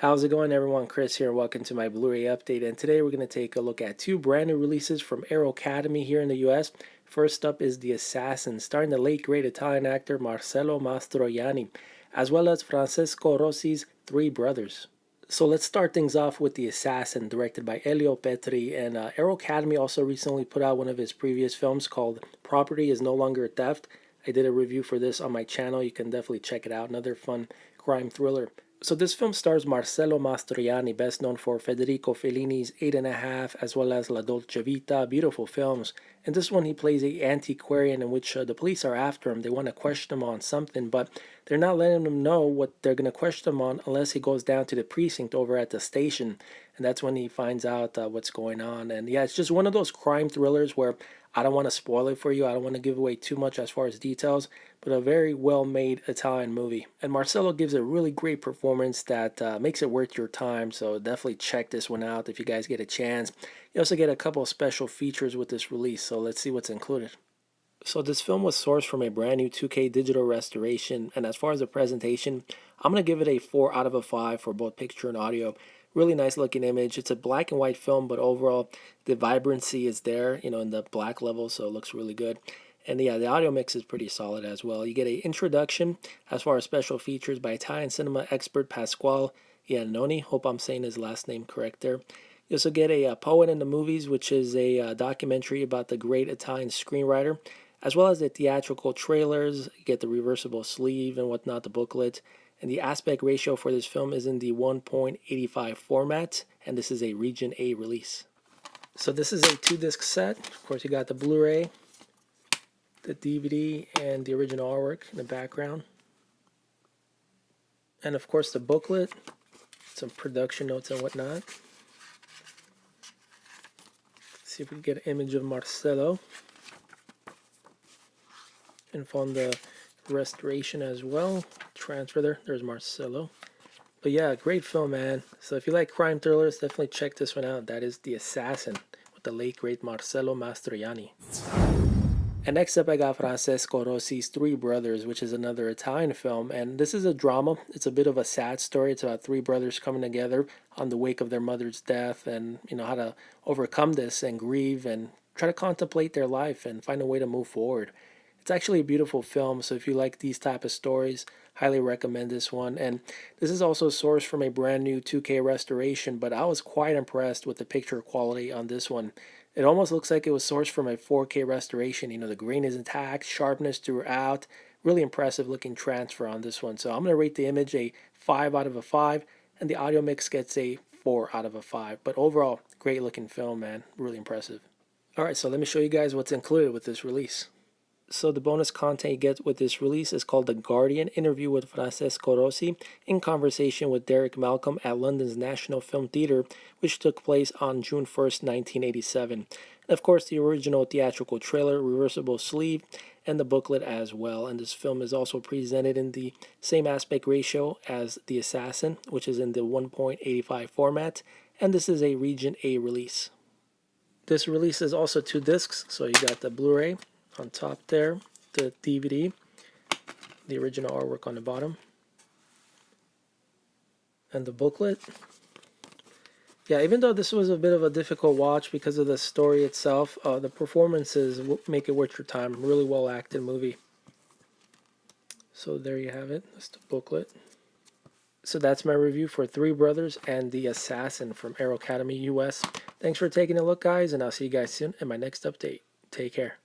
How's it going, everyone? Chris here. Welcome to my Blu-ray update, and today we're going to take a look at two brand new releases from Arrow Academy here in the U.S. First up is The Assassin, starring the late great Italian actor Marcello Mastroianni, as well as Francesco Rossi's three brothers. So let's start things off with The Assassin, directed by Elio Petri, and Arrow Academy also recently put out one of his previous films called Property is No Longer Theft. I did a review for this on my channel. You can definitely check it out. Another fun crime thriller. So this film stars Marcello Mastroianni, best known for Federico Fellini's 8½, as well as La Dolce Vita, beautiful films. In this one, he plays an antiquarian in which the police are after him. They want to question him on something, but they're not letting him know what they're going to question him on unless he goes down to the precinct over at the station. And that's when he finds out what's going on. And yeah, it's just one of those crime thrillers where I don't want to spoil it for you. I don't want to give away too much as far as details, but a very well-made Italian movie. And Marcello gives a really great performance that makes it worth your time, so definitely check this one out if you guys get a chance. You also get a couple of special features with this release, so let's see what's included. So this film was sourced from a brand new 2K digital restoration, and as far as the presentation, I'm going to give it a 4 out of 5 for both picture and audio. Really nice looking image. It's a black and white film, but overall the vibrancy is there, in the black level, so it looks really good. And yeah, the audio mix is pretty solid as well. You get an introduction as far as special features by Italian cinema expert Pasquale Iannoni. Hope I'm saying his last name correct there. You also get a Poet in the Movies, which is a documentary about the great Italian screenwriter, as well as the theatrical trailers. You get the reversible sleeve and whatnot, the booklet. And the aspect ratio for this film is in the 1.85 format, and this is a Region A release. So this is a 2-disc set. Of course, you got the Blu-ray, the DVD, and the original artwork in the background. And of course the booklet, some production notes and whatnot. See if we can get an image of Marcello. Info on the restoration as well. Transfer there's Marcello. But yeah, great film, man. So if you like crime thrillers, definitely check this one out. That is The Assassin with the late great Marcello Mastroianni. And next up, I got Francesco Rossi's Three Brothers, which is another Italian film. And this is a drama. It's a bit of a sad story. It's about three brothers coming together on the wake of their mother's death, and how to overcome this and grieve and try to contemplate their life and find a way to move forward. It's actually a beautiful film, so if you like these type of stories, highly recommend this one. And this is also sourced from a brand new 2K restoration, but I was quite impressed with the picture quality on this one. It almost looks like it was sourced from a 4K restoration. The grain is intact, sharpness throughout. Really impressive looking transfer on this one. So I'm going to rate the image a 5 out of 5, and the audio mix gets a 4 out of 5. But overall, great looking film, man. Really impressive. Alright, so let me show you guys what's included with this release. So the bonus content you get with this release is called The Guardian interview with Francesco Rossi in conversation with Derek Malcolm at London's National Film Theatre, which took place on June 1st, 1987. And of course, the original theatrical trailer, reversible sleeve, and the booklet as well. And this film is also presented in the same aspect ratio as The Assassin, which is in the 1.85 format, and this is a Region A release. This release is also 2 discs, so you got the Blu-ray on top there, the DVD, the original artwork on the bottom, and the booklet. Yeah, even though this was a bit of a difficult watch because of the story itself, the performances make it worth your time. Really well acted movie. So there you have it. That's the booklet. So that's my review for Three Brothers and The Assassin from Arrow Academy U.S. Thanks for taking a look, guys, and I'll see you guys soon in my next update. Take care.